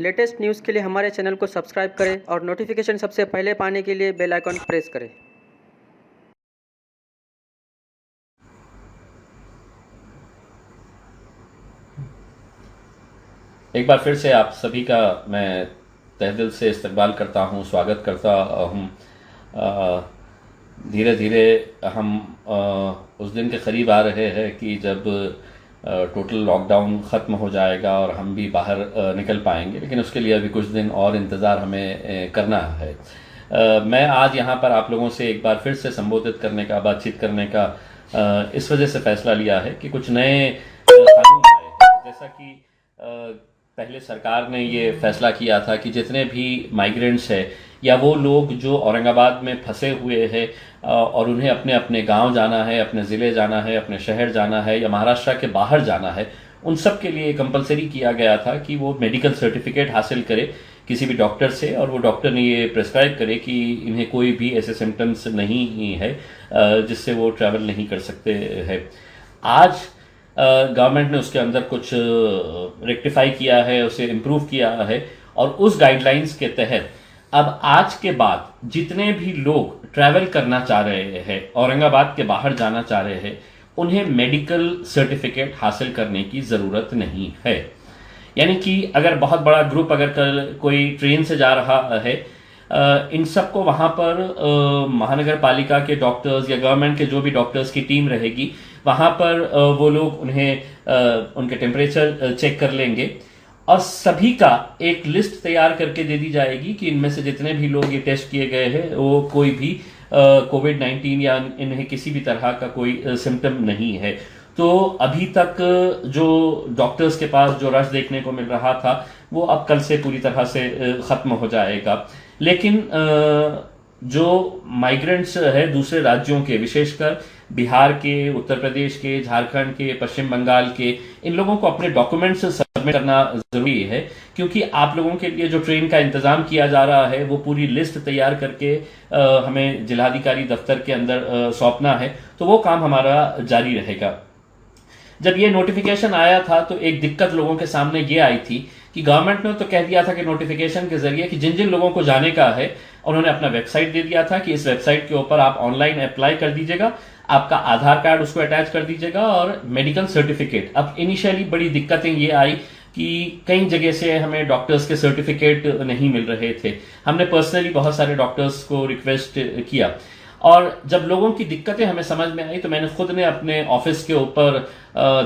Latest news के लिए हमारे चैनल को सब्सक्राइब करें और नोटिफिकेशन सबसे पहले पाने के लिए बेल आइकन प्रेस करें। एक बार फिर से आप सभी का मैं तहे दिल से इस्तकबाल करता हूँ, स्वागत करता हूँ। धीरे धीरे हम उस दिन के करीब आ रहे हैं कि जब टोटल लॉकडाउन ख़त्म हो जाएगा और हम भी बाहर निकल पाएंगे, लेकिन उसके लिए अभी कुछ दिन और इंतज़ार हमें करना है। मैं आज यहाँ पर आप लोगों से एक बार फिर से संबोधित करने का, बातचीत करने का इस वजह से फ़ैसला लिया है कि कुछ नए कानून आए हैं। जैसा कि पहले सरकार ने ये फैसला किया था कि जितने भी माइग्रेंट्स हैं या वो लोग जो औरंगाबाद में फंसे हुए हैं और उन्हें अपने अपने गांव जाना है, अपने ज़िले जाना है, अपने शहर जाना है या महाराष्ट्र के बाहर जाना है, उन सब के लिए कंपलसरी किया गया था कि वो मेडिकल सर्टिफिकेट हासिल करे किसी भी डॉक्टर से, और वो डॉक्टर ने ये प्रिस्क्राइब करे कि इन्हें कोई भी ऐसे सिम्टम्स नहीं है जिससे वो ट्रैवल नहीं कर सकते हैं। आज गवर्नमेंट ने उसके अंदर कुछ रेक्टिफाई किया है, उसे इम्प्रूव किया है, और उस गाइडलाइंस के तहत अब आज के बाद जितने भी लोग ट्रैवल करना चाह रहे हैं, औरंगाबाद के बाहर जाना चाह रहे हैं, उन्हें मेडिकल सर्टिफिकेट हासिल करने की ज़रूरत नहीं है। यानी कि अगर बहुत बड़ा ग्रुप अगर कल कोई ट्रेन से जा रहा है, इन सबको वहाँ पर महानगर पालिका के डॉक्टर्स या गवर्नमेंट के जो भी डॉक्टर्स की टीम रहेगी, वहाँ पर वो लोग उन्हें उनके टेम्परेचर चेक कर लेंगे और सभी का एक लिस्ट तैयार करके दे दी जाएगी कि इनमें से जितने भी लोग ये टेस्ट किए गए हैं वो कोई भी कोविड-19 या इन्हें किसी भी तरह का कोई सिम्टम नहीं है। तो अभी तक जो डॉक्टर्स के पास जो रश देखने को मिल रहा था वो अब कल से पूरी तरह से ख़त्म हो जाएगा। लेकिन जो माइग्रेंट्स है दूसरे राज्यों के, विशेषकर बिहार के, उत्तर प्रदेश के, झारखंड के, पश्चिम बंगाल के, इन लोगों को अपने डॉक्यूमेंट्स सबमिट करना जरूरी है, क्योंकि आप लोगों के लिए जो ट्रेन का इंतजाम किया जा रहा है वो पूरी लिस्ट तैयार करके हमें जिलाधिकारी दफ्तर के अंदर सौंपना है। तो वो काम हमारा जारी रहेगा। जब ये नोटिफिकेशन आया था तो एक दिक्कत लोगों के सामने ये आई थी कि गवर्नमेंट ने तो कह दिया था कि नोटिफिकेशन के जरिए कि जिन जिन लोगों को जाने का है, उन्होंने अपना वेबसाइट दे दिया था कि इस वेबसाइट के ऊपर आप ऑनलाइन अप्लाई कर दीजिएगा, आपका आधार कार्ड उसको अटैच कर दीजिएगा और मेडिकल सर्टिफिकेट। अब इनिशियली बड़ी दिक्कतें ये आई कि कई जगह से हमें डॉक्टर्स के सर्टिफिकेट नहीं मिल रहे थे। हमने पर्सनली बहुत सारे डॉक्टर्स को रिक्वेस्ट किया, और जब लोगों की दिक्कतें हमें समझ में आई तो मैंने खुद ने अपने ऑफिस के ऊपर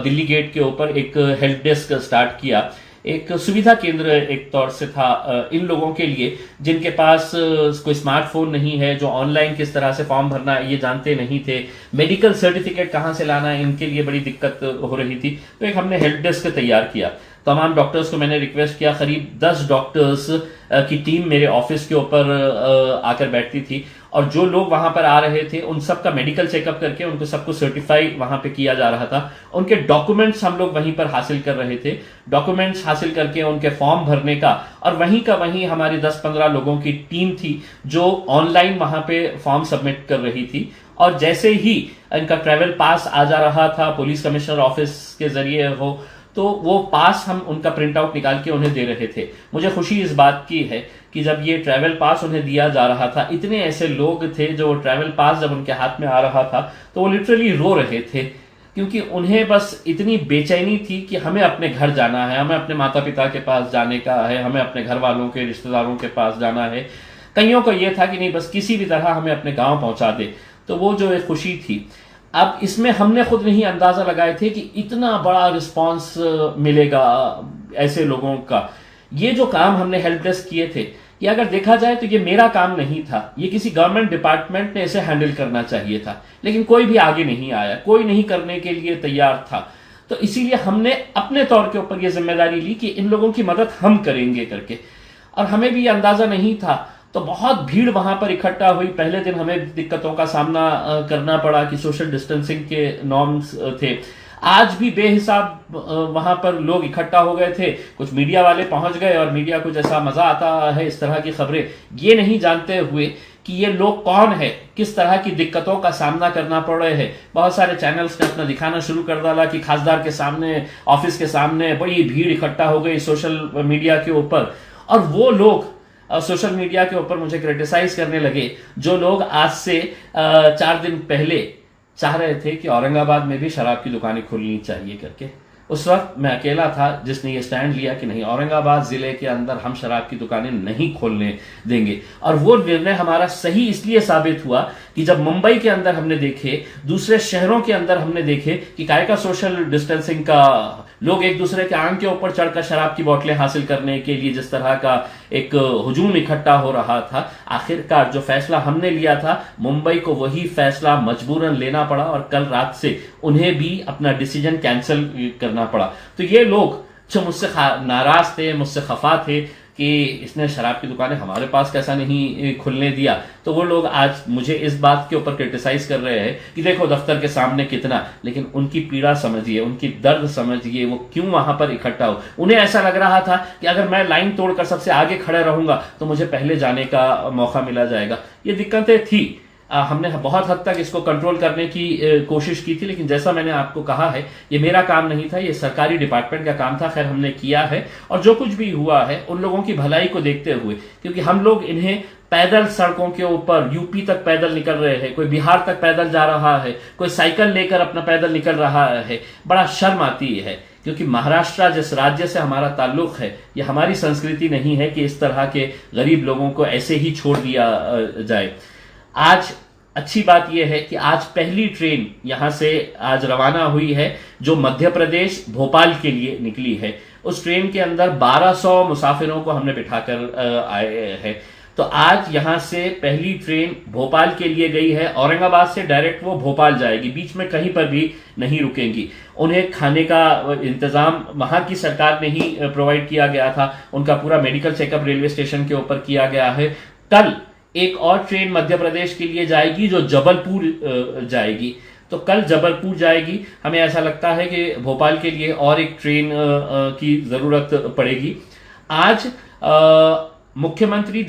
दिल्ली गेट के ऊपर एक हेल्प डेस्क स्टार्ट किया। एक सुविधा केंद्र एक तौर से था इन लोगों के लिए जिनके पास कोई स्मार्टफोन नहीं है, जो ऑनलाइन किस तरह से फॉर्म भरना है ये जानते नहीं थे, मेडिकल सर्टिफिकेट कहाँ से लाना है इनके लिए बड़ी दिक्कत हो रही थी। तो एक हमने हेल्प डेस्क तैयार किया। तमाम डॉक्टर्स को मैंने रिक्वेस्ट किया, करीब 10 डॉक्टर्स की टीम मेरे ऑफिस के ऊपर आकर बैठती थी, और जो लोग वहां पर आ रहे थे उन सब का मेडिकल चेकअप करके उनको सबको सर्टिफाई वहां पे किया जा रहा था। उनके डॉक्यूमेंट्स हम लोग वहीं पर हासिल कर रहे थे, डॉक्यूमेंट्स हासिल करके उनके फॉर्म भरने का, और वहीं का वहीं हमारी 10-15 लोगों की टीम थी जो ऑनलाइन वहां पे फॉर्म सबमिट कर रही थी। और जैसे ही इनका ट्रैवल पास आ जा रहा था पुलिस कमिश्नर ऑफिस के जरिए हो, तो वो पास हम उनका प्रिंट आउट निकाल के उन्हें दे रहे थे। मुझे खुशी इस बात की है कि जब ये ट्रैवल पास उन्हें दिया जा रहा था, इतने ऐसे लोग थे जो ट्रैवल पास जब उनके हाथ में आ रहा था तो वो लिटरली रो रहे थे, क्योंकि उन्हें बस इतनी बेचैनी थी कि हमें अपने घर जाना है, हमें अपने माता पिता के पास जाने का है, हमें अपने घर वालों के, रिश्तेदारों के पास जाना है। कईयों को ये था कि नहीं, बस किसी भी तरह हमें अपने गाँव पहुंचा दे। तो वो जो एक खुशी थी, अब इसमें हमने खुद नहीं अंदाजा लगाए थे कि इतना बड़ा रिस्पांस मिलेगा ऐसे लोगों का। ये जो काम हमने हेल्प डेस्क किए थे, ये अगर देखा जाए तो ये मेरा काम नहीं था, ये किसी गवर्नमेंट डिपार्टमेंट ने इसे हैंडल करना चाहिए था, लेकिन कोई भी आगे नहीं आया, कोई नहीं करने के लिए तैयार था। तो इसीलिए हमने अपने तौर के ऊपर ये जिम्मेदारी ली कि इन लोगों की मदद हम करेंगे करके। और हमें भी अंदाजा नहीं था, तो बहुत भीड़ वहां पर इकट्ठा हुई। पहले दिन हमें दिक्कतों का सामना करना पड़ा कि सोशल डिस्टेंसिंग के नॉर्म्स थे। आज भी बेहिसाब वहां पर लोग इकट्ठा हो गए थे। कुछ मीडिया वाले पहुंच गए और मीडिया को जैसा मजा आता है इस तरह की खबरें, ये नहीं जानते हुए कि ये लोग कौन है, किस तरह की दिक्कतों का सामना करना पड़ रहे हैं। बहुत सारे चैनल्स ने अपना दिखाना शुरू कर डाला कि खासदार के सामने, ऑफिस के सामने बड़ी भीड़ इकट्ठा हो गई सोशल मीडिया के ऊपर, और वो लोग सोशल मीडिया के ऊपर मुझे क्रिटिसाइज करने लगे, जो लोग आज से 4 दिन पहले चाह रहे थे कि औरंगाबाद में भी शराब की दुकानें खुलनी चाहिए करके। उस वक्त मैं अकेला था जिसने ये स्टैंड लिया कि नहीं, औरंगाबाद जिले के अंदर हम शराब की दुकानें नहीं खोलने देंगे। और वो निर्णय हमारा सही इसलिए साबित हुआ कि जब मुंबई के अंदर हमने देखे, दूसरे शहरों के अंदर हमने देखे कि काय का सोशल डिस्टेंसिंग का, लोग एक दूसरे के आंख के ऊपर चढ़कर शराब की बोतलें हासिल करने के लिए जिस तरह का एक हुजूम इकट्ठा हो रहा था, आखिरकार जो फैसला हमने लिया था, मुंबई को वही फैसला मजबूरन लेना पड़ा और कल रात से उन्हें भी अपना डिसीजन कैंसिल करना पड़ा। तो ये लोग जो मुझसे नाराज थे, मुझसे खफा थे कि इसने शराब की दुकानें हमारे पास कैसा नहीं खुलने दिया, तो वो लोग आज मुझे इस बात के ऊपर क्रिटिसाइज कर रहे हैं कि देखो दफ्तर के सामने कितना, लेकिन उनकी पीड़ा समझिए, उनकी दर्द समझिए, वो क्यों वहां पर इकट्ठा हो। उन्हें ऐसा लग रहा था कि अगर मैं लाइन तोड़कर सबसे आगे खड़े रहूंगा तो मुझे पहले जाने का मौका मिला जाएगा। ये दिक्कतें थी, हमने बहुत हद तक इसको कंट्रोल करने की कोशिश की थी, लेकिन जैसा मैंने आपको कहा है, ये मेरा काम नहीं था, ये सरकारी डिपार्टमेंट का काम था। खैर हमने किया है, और जो कुछ भी हुआ है उन लोगों की भलाई को देखते हुए, क्योंकि हम लोग इन्हें पैदल सड़कों के ऊपर यूपी तक पैदल निकल रहे हैं, कोई बिहार तक पैदल जा रहा है, कोई साइकिल लेकर अपना पैदल निकल रहा है, बड़ा शर्म आती है। क्योंकि महाराष्ट्र जिस राज्य से हमारा ताल्लुक है, ये हमारी संस्कृति नहीं है कि इस तरह के गरीब लोगों को ऐसे ही छोड़ दिया जाए। आज अच्छी बात यह है कि आज पहली ट्रेन यहां से आज रवाना हुई है, जो मध्य प्रदेश भोपाल के लिए निकली है। उस ट्रेन के अंदर 1200 मुसाफिरों को हमने बिठाकर आए हैं। तो आज यहां से पहली ट्रेन भोपाल के लिए गई है, औरंगाबाद से डायरेक्ट वो भोपाल जाएगी, बीच में कहीं पर भी नहीं रुकेंगी। उन्हें खाने का इंतजाम वहां की सरकार ने ही प्रोवाइड किया गया था, उनका पूरा मेडिकल चेकअप रेलवे स्टेशन के ऊपर किया गया है। कल एक और ट्रेन मध्य प्रदेश के लिए जाएगी, जो जबलपुर जाएगी। तो कल जबलपुर जाएगी, हमें ऐसा लगता है कि भोपाल के लिए और एक ट्रेन की जरूरत पड़ेगी। आज मुख्यमंत्री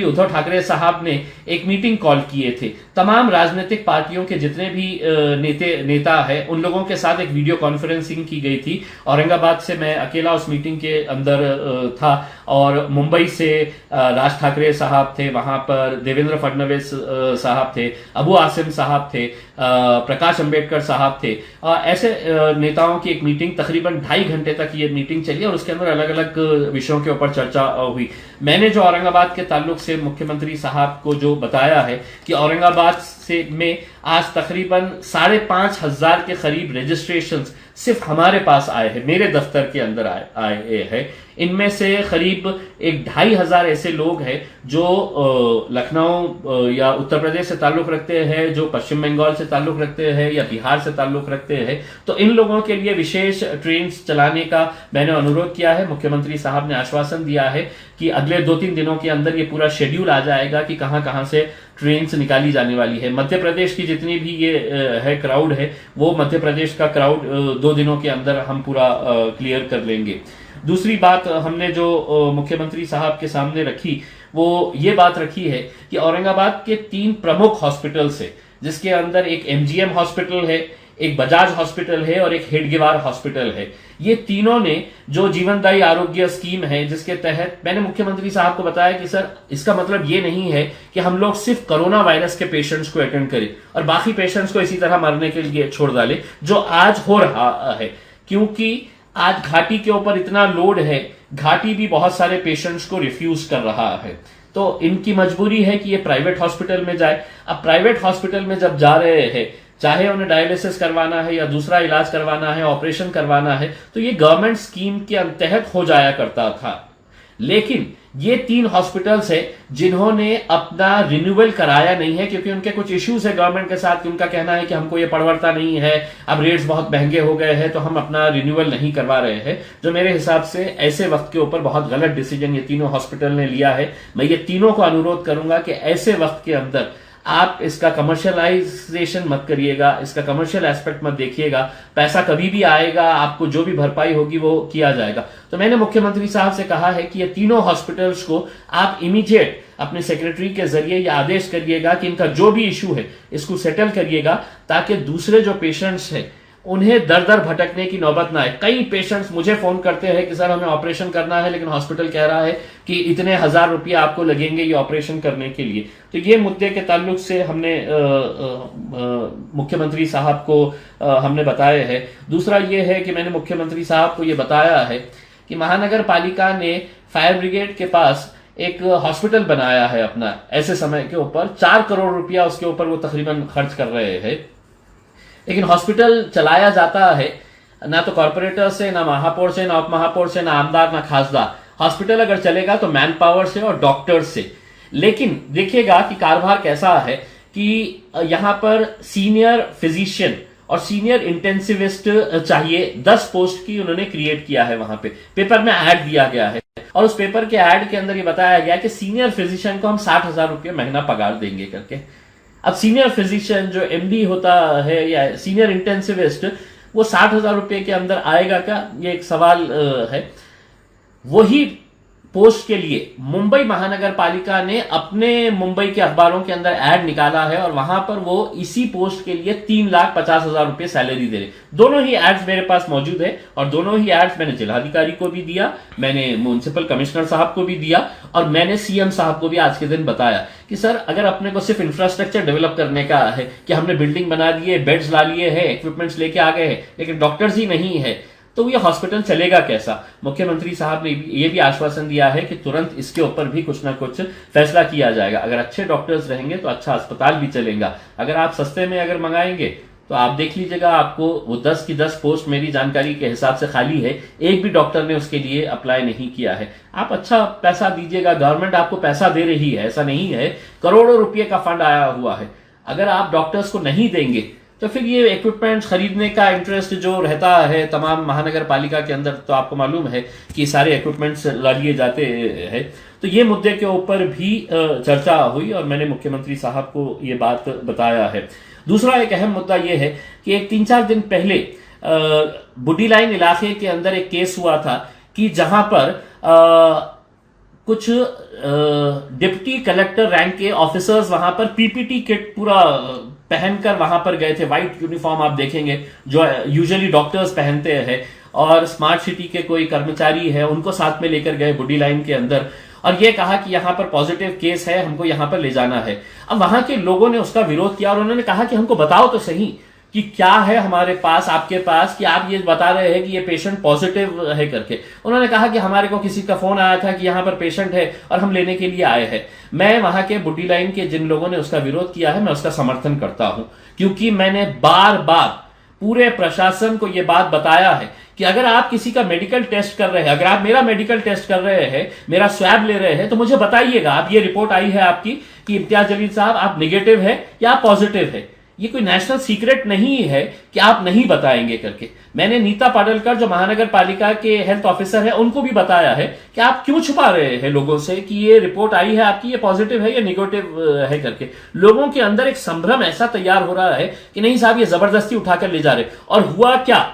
उद्धव ठाकरे साहब ने एक मीटिंग कॉल किए थे। तमाम राजनीतिक पार्टियों के जितने भी नेता है, उन लोगों के साथ एक वीडियो कॉन्फ्रेंसिंग की गई थी। औरंगाबाद से मैं अकेला उस मीटिंग के अंदर था, और मुंबई से राज ठाकरे साहब थे, वहां पर देवेंद्र फडणवीस साहब थे, अबू आसिम साहब थे, प्रकाश अंबेडकर साहब थे। ऐसे नेताओं की एक मीटिंग तकरीबन 2.5 घंटे तक ये मीटिंग चली, और उसके अंदर अलग अलग विषयों के ऊपर चर्चा हुई। मैंने जो औरंगाबाद के ताल्लुक से मुख्यमंत्री साहब को जो बताया है कि औरंगाबाद से में आज तकरीबन 5,500 के करीब रजिस्ट्रेशंस सिर्फ हमारे पास आए हैं, मेरे दफ्तर के अंदर आए हैं। इनमें से करीब 2,500 ऐसे लोग हैं जो लखनऊ या उत्तर प्रदेश से ताल्लुक रखते हैं, जो पश्चिम बंगाल से ताल्लुक रखते हैं या बिहार से ताल्लुक रखते हैं। तो इन लोगों के लिए विशेष ट्रेन चलाने का मैंने अनुरोध किया है। मुख्यमंत्री साहब ने आश्वासन दिया है कि अगले 2-3 दिनों के अंदर ये पूरा शेड्यूल आ जाएगा कि कहां कहां से ट्रेन निकाली जाने वाली है। मध्य प्रदेश की जितनी भी ये है क्राउड है, वो मध्य प्रदेश का क्राउड 2 दिनों के अंदर हम पूरा क्लियर कर लेंगे। दूसरी बात हमने जो मुख्यमंत्री साहब के सामने रखी, वो ये बात रखी है कि औरंगाबाद के 3 प्रमुख हॉस्पिटल्स है, जिसके अंदर एक MGM हॉस्पिटल है, एक बजाज हॉस्पिटल है और एक हेडगेवार हॉस्पिटल है। ये तीनों ने जो जीवनदायी आरोग्य स्कीम है, जिसके तहत मैंने मुख्यमंत्री साहब को बताया कि सर, इसका मतलब ये नहीं है कि हम लोग सिर्फ कोरोना वायरस के पेशेंट्स को अटेंड करें और बाकी पेशेंट्स को इसी तरह मरने के लिए छोड़ डालें, जो आज हो रहा है। क्योंकि आज घाटी के ऊपर इतना लोड है, घाटी भी बहुत सारे पेशेंट्स को रिफ्यूज कर रहा है। तो इनकी मजबूरी है कि ये प्राइवेट हॉस्पिटल में जाए। अब प्राइवेट हॉस्पिटल में जब जा रहे हैं, चाहे उन्हें डायलिसिस करवाना है या दूसरा इलाज करवाना है, ऑपरेशन करवाना है, तो ये गवर्नमेंट स्कीम के तहत हो जाया करता था। लेकिन ये 3 हॉस्पिटल्स है जिन्होंने अपना रिन्यूअल कराया नहीं है, क्योंकि उनके कुछ इश्यूज है गवर्नमेंट के साथ, कि उनका कहना है कि हमको ये पड़वरता नहीं है, अब रेट्स बहुत महंगे हो गए हैं, तो हम अपना रिन्यूअल नहीं करवा रहे हैं। जो मेरे हिसाब से ऐसे वक्त के ऊपर बहुत गलत डिसीजन ये तीनों हॉस्पिटल ने लिया है। मैं ये तीनों को अनुरोध करूंगा कि ऐसे वक्त के अंदर आप इसका कमर्शियलाइजेशन मत करिएगा, इसका कमर्शियल एस्पेक्ट मत देखिएगा। पैसा कभी भी आएगा, आपको जो भी भरपाई होगी वो किया जाएगा। तो मैंने मुख्यमंत्री साहब से कहा है कि ये तीनों हॉस्पिटल्स को आप इमीडिएट अपने सेक्रेटरी के जरिए ये आदेश करिएगा कि इनका जो भी इशू है इसको सेटल करिएगा, ताकि दूसरे जो पेशेंट्स हैं उन्हें दर दर भटकने की नौबत ना आए। कई पेशेंट्स मुझे फोन करते हैं कि सर हमें ऑपरेशन करना है, लेकिन हॉस्पिटल कह रहा है कि इतने हजार रुपये आपको लगेंगे ये ऑपरेशन करने के लिए। तो ये मुद्दे के ताल्लुक से हमने मुख्यमंत्री साहब को हमने बताए हैं। दूसरा ये है कि मैंने मुख्यमंत्री साहब को ये बताया है कि महानगर पालिका ने फायर ब्रिगेड के पास एक हॉस्पिटल बनाया है अपना, ऐसे समय के ऊपर 4 करोड़ रुपया उसके ऊपर वो तकरीबन खर्च कर रहे हैं, लेकिन हॉस्पिटल चलाया जाता है ना तो कॉर्पोरेटर से, ना महापौर से, ना उप महापौर से, ना आमदार, ना खासदार। हॉस्पिटल अगर चलेगा तो मैन पावर से और डॉक्टर से। लेकिन देखिएगा कि कारभार कैसा है कि यहां पर सीनियर फिजिशियन और सीनियर इंटेंसिविस्ट चाहिए, 10 पोस्ट की उन्होंने क्रिएट किया है। वहां पे पेपर में ऐड दिया गया है और उस पेपर के ऐड के अंदर ये बताया गया कि सीनियर फिजिशियन को हम 60,000 रुपये महीना पगार देंगे करके। अब सीनियर फिजिशियन जो एमडी होता है या सीनियर इंटेंसिविस्ट, वो 60,000 रुपये के अंदर आएगा क्या, ये एक सवाल है। वही पोस्ट के लिए मुंबई महानगर पालिका ने अपने मुंबई के अखबारों के अंदर ऐड निकाला है और वहां पर वो इसी पोस्ट के लिए 3,50,000 रुपये सैलरी दे रहे। दोनों ही एड्स मेरे पास मौजूद है और दोनों ही एड्स मैंने जिलाधिकारी को भी दिया, मैंने म्युनिसिपल कमिश्नर साहब को भी दिया और मैंने सीएम साहब को भी आज के दिन बताया कि सर अगर अपने को सिर्फ इंफ्रास्ट्रक्चर डेवलप करने का है कि हमने बिल्डिंग बना दी है, बेड्स ला लिए हैं, इक्विपमेंट्स लेके आ गए हैं, लेकिन डॉक्टर्स ही नहीं है, तो ये हॉस्पिटल चलेगा कैसा। मुख्यमंत्री साहब ने ये भी आश्वासन दिया है कि तुरंत इसके ऊपर भी कुछ ना कुछ फैसला किया जाएगा। अगर अच्छे डॉक्टर्स रहेंगे तो अच्छा अस्पताल भी चलेगा। अगर आप सस्ते में अगर मंगाएंगे तो आप देख लीजिएगा, आपको वो 10 की 10 पोस्ट मेरी जानकारी के हिसाब से खाली है, एक भी डॉक्टर ने उसके लिए अप्लाई नहीं किया है। आप अच्छा पैसा दीजिएगा, गवर्नमेंट आपको पैसा दे रही है, ऐसा नहीं है, करोड़ों रुपये का फंड आया हुआ है। अगर आप डॉक्टर्स को नहीं देंगे तो फिर ये इक्विपमेंट्स खरीदने का इंटरेस्ट जो रहता है तमाम महानगर पालिका के अंदर, तो आपको मालूम है कि सारे इक्विपमेंट्स ला लिए जाते हैं। तो ये मुद्दे के ऊपर भी चर्चा हुई और मैंने मुख्यमंत्री साहब को ये बात बताया है। दूसरा एक अहम मुद्दा ये है कि एक 3-4 दिन पहले बुड्डी लाइन इलाके के अंदर एक केस हुआ था कि जहां पर कुछ डिप्टी कलेक्टर रैंक के ऑफिसर्स वहां पर पीपीटी किट पूरा पहनकर वहां पर गए थे। व्हाइट यूनिफॉर्म आप देखेंगे जो यूजुअली डॉक्टर्स पहनते हैं, और स्मार्ट सिटी के कोई कर्मचारी है उनको साथ में लेकर गए बुड्डी लाइन के अंदर और ये कहा कि यहां पर पॉजिटिव केस है, हमको यहां पर ले जाना है। अब वहां के लोगों ने उसका विरोध किया और उन्होंने कहा कि हमको बताओ तो सही कि क्या है हमारे पास, आपके पास, कि आप ये बता रहे हैं कि ये पेशेंट पॉजिटिव है करके। उन्होंने कहा कि हमारे को किसी का फोन आया था कि यहां पर पेशेंट है और हम लेने के लिए आए हैं। मैं वहां के बुड्डी लाइन के जिन लोगों ने उसका विरोध किया है मैं उसका समर्थन करता हूं, क्योंकि मैंने बार बार पूरे प्रशासन को यह बात बताया है कि अगर आप किसी का मेडिकल टेस्ट कर रहे हैं, अगर आप मेरा मेडिकल टेस्ट कर रहे हैं, मेरा स्वैब ले रहे हैं, तो मुझे बताइएगा, आप ये रिपोर्ट आई है आपकी कि इम्तियाज जलील साहब आप निगेटिव है या आप पॉजिटिव है। ये कोई नेशनल सीक्रेट नहीं है कि आप नहीं बताएंगे करके। मैंने नीता पाडलकर जो महानगर पालिका के हेल्थ ऑफिसर है उनको भी बताया है कि आप क्यों छुपा रहे हैं लोगों से कि ये रिपोर्ट आई है आपकी, ये पॉजिटिव है या निगेटिव है करके। लोगों के अंदर एक संभ्रम ऐसा तैयार हो रहा है कि नहीं साहब ये जबरदस्ती उठाकर ले जा रहे। और हुआ क्या,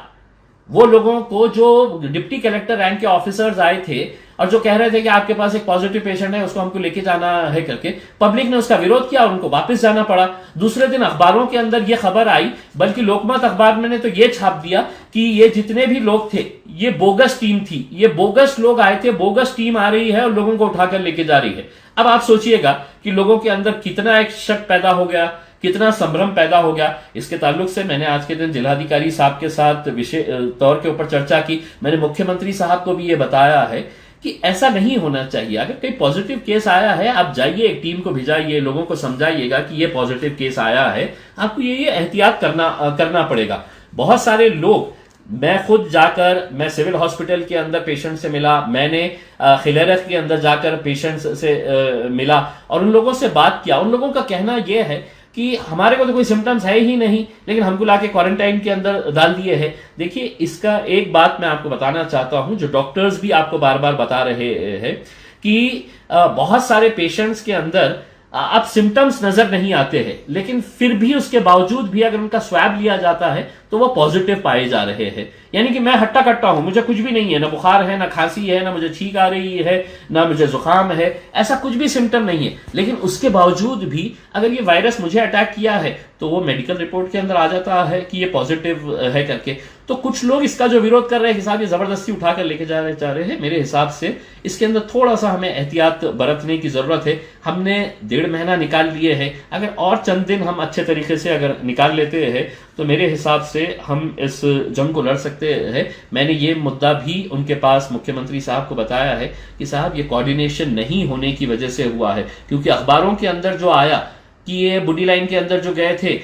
वो लोगों को जो डिप्टी कलेक्टर रैंक के ऑफिसर्स आए थे और जो कह रहे थे कि आपके पास एक पॉजिटिव पेशेंट है उसको हमको लेके जाना है करके, पब्लिक ने उसका विरोध किया और उनको वापस जाना पड़ा। दूसरे दिन अखबारों के अंदर ये खबर आई, बल्कि लोकमत अखबार में ने तो ये छाप दिया कि ये जितने भी लोग थे ये बोगस टीम थी, ये बोगस लोग आए थे, बोगस टीम आ रही है और लोगों को उठाकर लेके जा रही है। अब आप सोचिएगा कि लोगों के अंदर कितना एक शक पैदा हो गया, कितना संभ्रम पैदा हो गया। इसके ताल्लुक से मैंने आज के दिन जिलाधिकारी साहब के साथ विशेष तौर के ऊपर चर्चा की। मैंने मुख्यमंत्री साहब को भी ये बताया है कि ऐसा नहीं होना चाहिए। अगर कोई पॉजिटिव केस आया है, आप जाइए, एक टीम को भिजाइए, लोगों को समझाइएगा कि ये पॉजिटिव केस आया है, आपको ये एहतियात करना पड़ेगा। बहुत सारे लोग, मैं खुद जाकर, मैं सिविल हॉस्पिटल के अंदर पेशेंट से मिला, मैंने खिलेरत के अंदर जाकर पेशेंट्स से मिला और उन लोगों से बात किया। उन लोगों का कहना यह है कि हमारे को तो कोई सिम्टम्स है ही नहीं, लेकिन हमको लाके क्वारंटाइन के अंदर डाल दिए हैं। देखिए, इसका एक बात मैं आपको बताना चाहता हूं, जो डॉक्टर्स भी आपको बार बार बता रहे हैं कि बहुत सारे पेशेंट्स के अंदर अब सिम्टम्स नजर नहीं आते हैं, लेकिन फिर भी उसके बावजूद भी अगर उनका स्वैब लिया जाता है तो वो पॉजिटिव पाए जा रहे हैं। यानी कि मैं हट्टा कट्टा हूं, मुझे कुछ भी नहीं है, ना बुखार है, ना खांसी है, ना मुझे छींक आ रही है, ना मुझे जुकाम है, ऐसा कुछ भी सिम्टम नहीं है, लेकिन उसके बावजूद भी अगर ये वायरस मुझे अटैक किया है तो वो मेडिकल रिपोर्ट के अंदर आ जाता है कि ये पॉजिटिव है करके। तो कुछ लोग इसका जो विरोध कर रहे हैं कि साहब ये जबरदस्ती उठाकर लेके जा रहे हैं, मेरे हिसाब से इसके अंदर थोड़ा सा हमें एहतियात बरतने की जरूरत है। हमने 1.5 महीना निकाल लिए हैं, अगर और चंद दिन हम अच्छे तरीके से अगर निकाल लेते हैं तो मेरे हिसाब से हम इस जंग को लड़ सकते हैं। मैंने ये मुद्दा भी उनके पास मुख्यमंत्री साहब को बताया है कि साहब ये कोऑर्डिनेशन नहीं होने की वजह से हुआ है, क्योंकि अखबारों के अंदर जो आया कि ये बुड्डी लाइन के अंदर जो गए थे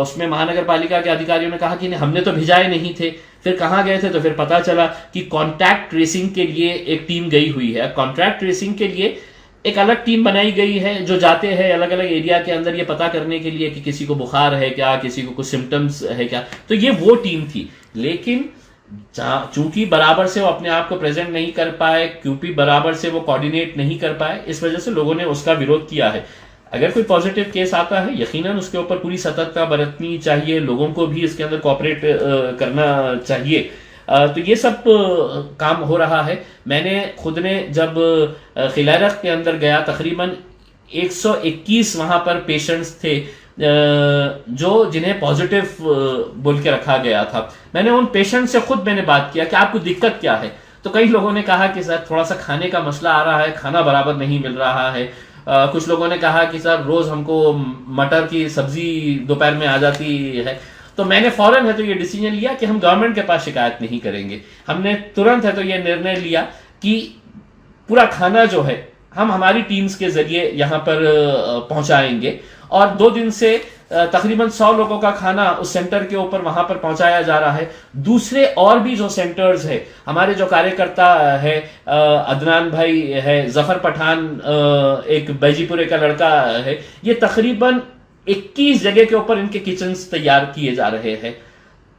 उसमें महानगर पालिका के अधिकारियों ने कहा कि नहीं, हमने तो भिजाए नहीं थे। फिर कहाँ गए थे तो फिर पता चला कि कॉन्टैक्ट ट्रेसिंग के लिए एक टीम गई हुई है। कॉन्टैक्ट ट्रेसिंग के लिए एक अलग टीम बनाई गई है जो जाते हैं अलग अलग एरिया के अंदर ये पता करने के लिए कि किसी को बुखार है क्या, किसी को कुछ सिम्टम्स है क्या। तो ये वो टीम थी, लेकिन चूंकि बराबर से वो अपने आप को प्रेजेंट नहीं कर पाए, क्योंकि बराबर से वो कोऑर्डिनेट नहीं कर पाए, इस वजह से लोगों ने उसका विरोध किया है। अगर कोई पॉजिटिव केस आता है, यकीनन उसके ऊपर पूरी सतर्कता बरतनी चाहिए, लोगों को भी इसके अंदर कोऑपरेट करना चाहिए। तो ये सब काम हो रहा है। मैंने खुद ने जब खिलारख के अंदर गया, तकरीबन 121 वहां पर पेशेंट्स थे जो जिन्हें पॉजिटिव बोल के रखा गया था। मैंने उन पेशेंट से खुद मैंने बात किया कि आपको दिक्कत क्या है। तो कई लोगों ने कहा कि सर थोड़ा सा खाने का मसला आ रहा है, खाना बराबर नहीं मिल रहा है। कुछ लोगों ने कहा कि सर रोज हमको मटर की सब्जी दोपहर में आ जाती है। तो मैंने फौरन है तो ये डिसीजन लिया कि हम गवर्नमेंट के पास शिकायत नहीं करेंगे। हमने तुरंत है तो ये निर्णय लिया कि पूरा खाना जो है हम हमारी टीम्स के जरिए यहाँ पर पहुंचाएंगे, और 2 दिन से तकरीबन 100 लोगों का खाना उस सेंटर के ऊपर वहां पर पहुंचाया जा रहा है। दूसरे और भी जो सेंटर्स है, हमारे जो कार्यकर्ता है, अदनान भाई है, जफर पठान एक बैजीपुरे का लड़का है, ये तकरीबन 21 जगह के ऊपर इनके किचन्स तैयार किए जा रहे हैं।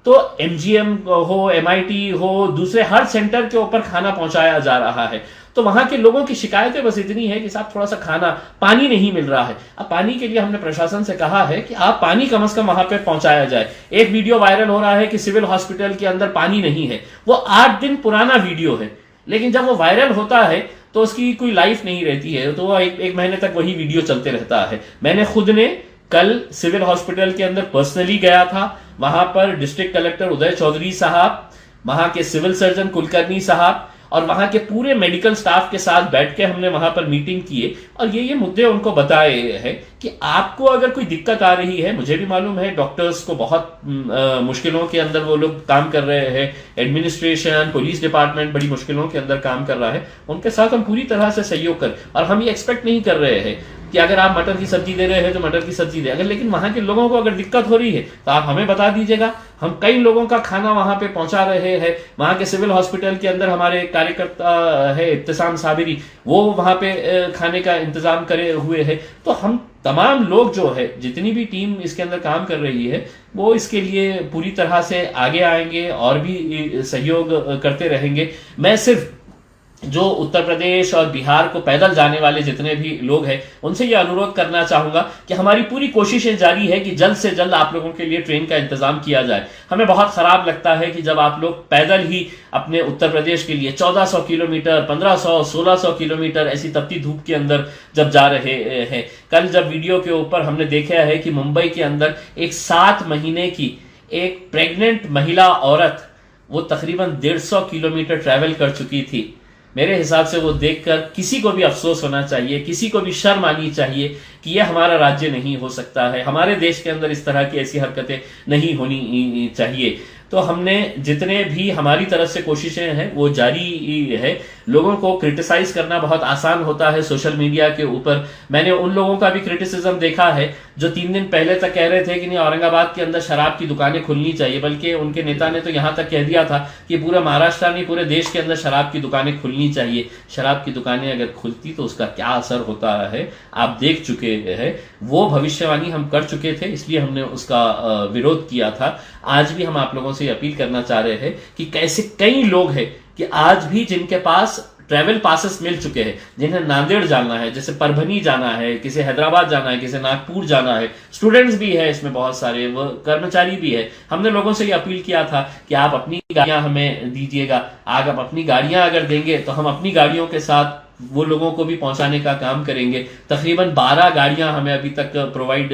तो एमजीएम हो, एमआईटी हो, दूसरे हर सेंटर के ऊपर खाना पहुंचाया जा रहा है। तो वहां के लोगों की शिकायतें बस इतनी है कि साहब थोड़ा सा खाना, पानी नहीं मिल रहा है। अब पानी के लिए हमने प्रशासन से कहा है कि आप पानी कम से कम वहां पे पहुंचाया जाए। एक वीडियो वायरल हो रहा है कि सिविल हॉस्पिटल के अंदर पानी नहीं है, वो 8 दिन पुराना वीडियो है, लेकिन जब वो वायरल होता है तो उसकी कोई लाइफ नहीं रहती है, तो वो एक महीने तक वही वीडियो चलते रहता है। मैंने खुद ने कल सिविल हॉस्पिटल के अंदर पर्सनली गया था, वहां पर डिस्ट्रिक्ट कलेक्टर उदय चौधरी साहब, वहां के सिविल सर्जन कुलकर्णी साहब और वहां के पूरे मेडिकल स्टाफ के साथ बैठ के हमने वहां पर मीटिंग किए और ये मुद्दे उनको बताए हैं कि आपको अगर कोई दिक्कत आ रही है, मुझे भी मालूम है डॉक्टर्स को बहुत मुश्किलों के अंदर वो लोग काम कर रहे हैं, एडमिनिस्ट्रेशन, पुलिस डिपार्टमेंट बड़ी मुश्किलों के अंदर काम कर रहा है, उनके साथ हम पूरी तरह से सहयोग कर, और हम ये एक्सपेक्ट नहीं कर रहे हैं कि अगर आप मटर की सब्जी दे रहे हैं तो मटर की सब्जी दे, अगर लेकिन वहां के लोगों को अगर दिक्कत हो रही है तो आप हमें बता दीजिएगा। हम कई लोगों का खाना वहां पे पहुंचा रहे हैं। वहां के सिविल हॉस्पिटल के अंदर हमारे कार्यकर्ता है इब्तिसाम साबिरी, वो वहां पे खाने का इंतजाम करे हुए है। तो हम तमाम लोग जो है, जितनी भी टीम इसके अंदर काम कर रही है, वो इसके लिए पूरी तरह से आगे आएंगे और भी सहयोग करते रहेंगे। मैं सिर्फ जो उत्तर प्रदेश और बिहार को पैदल जाने वाले जितने भी लोग हैं उनसे ये अनुरोध करना चाहूंगा कि हमारी पूरी कोशिशें जारी है कि जल्द से जल्द आप लोगों के लिए ट्रेन का इंतजाम किया जाए। हमें बहुत खराब लगता है कि जब आप लोग पैदल ही अपने उत्तर प्रदेश के लिए 1400 किलोमीटर, 1500, 1600 किलोमीटर ऐसी तपती धूप के अंदर जब जा रहे हैं। कल जब वीडियो के ऊपर हमने देखा है कि मुंबई के अंदर एक 7 महीने की एक प्रेग्नेंट महिला औरत, वो तकरीबन 150 किलोमीटर ट्रैवल कर चुकी थी। मेरे हिसाब से वो देखकर किसी को भी अफसोस होना चाहिए, किसी को भी शर्म आनी चाहिए कि यह हमारा राज्य नहीं हो सकता है, हमारे देश के अंदर इस तरह की ऐसी हरकतें नहीं होनी चाहिए। तो हमने जितने भी हमारी तरफ से कोशिशें हैं वो जारी है। लोगों को क्रिटिसाइज करना बहुत आसान होता है सोशल मीडिया के ऊपर। मैंने उन लोगों का भी क्रिटिसिज्म देखा है जो 3 दिन पहले तक कह रहे थे कि नहीं औरंगाबाद के अंदर शराब की दुकानें खुलनी चाहिए, बल्कि उनके नेता ने तो यहाँ तक कह दिया था कि पूरा महाराष्ट्र नहीं पूरे देश के अंदर शराब की दुकानें खुलनी चाहिए। शराब की दुकानें अगर खुलती तो उसका क्या असर होता है आप देख चुके हैं। वो भविष्यवाणी हम कर चुके थे, इसलिए हमने उसका विरोध किया था। आज भी हम आप लोगों से अपील करना चाह रहे हैं कि कैसे कई लोग हैं कि आज भी जिनके पास ट्रैवल पासेस मिल चुके हैं, जिन्हें नांदेड़ जाना है, जैसे परभनी जाना है, किसी हैदराबाद जाना है, किसी नागपुर जाना है, स्टूडेंट्स भी है इसमें बहुत सारे, वो कर्मचारी भी है। हमने लोगों से ये अपील किया था कि आप अपनी गाड़ियां हमें दीजिएगा। आप अपनी गाड़ियां अगर देंगे तो हम अपनी गाड़ियों के साथ वो लोगों को भी पहुंचाने का काम करेंगे। तकरीबन 12 गाड़ियां हमें अभी तक प्रोवाइड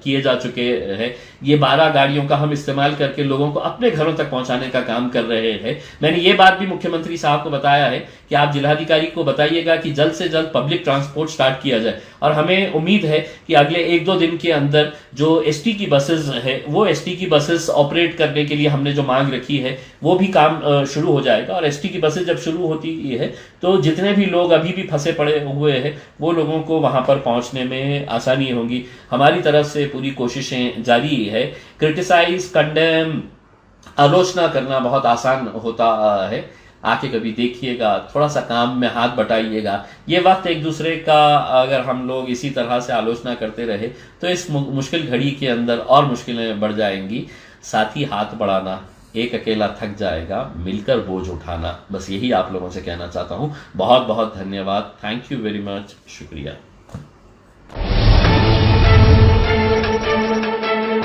किए जा चुके हैं। ये 12 गाड़ियों का हम इस्तेमाल करके लोगों को अपने घरों तक पहुंचाने का काम कर रहे हैं। मैंने ये बात भी मुख्यमंत्री साहब को बताया है कि आप जिलाधिकारी को बताइएगा कि जल्द से जल्द पब्लिक ट्रांसपोर्ट स्टार्ट किया जाए, और हमें उम्मीद है कि अगले 1-2 दिन के अंदर जो एसटी की बसेस है, वो एसटी की बसेस ऑपरेट करने के लिए हमने जो मांग रखी है वो भी काम शुरू हो जाएगा। और एसटी की बसेस जब शुरू होती है तो जितने भी लोग अभी भी फंसे पड़े हुए हैं वो लोगों को वहां पर पहुंचने में आसानी होगी। हमारी तरफ से पूरी कोशिशें जारी है। क्रिटिसाइज, कंडेम, आलोचना करना बहुत आसान होता है। आके कभी देखिएगा, थोड़ा सा काम में हाथ बटाइएगा। ये वक्त एक दूसरे का अगर हम लोग इसी तरह से आलोचना करते रहे तो इस मुश्किल घड़ी के अंदर और मुश्किलें बढ़ जाएंगी। साथ ही हाथ बढ़ाना, एक अकेला थक जाएगा, मिलकर बोझ उठाना, बस यही आप लोगों से कहना चाहता हूं। बहुत बहुत धन्यवाद। Thank you very much. शुक्रिया।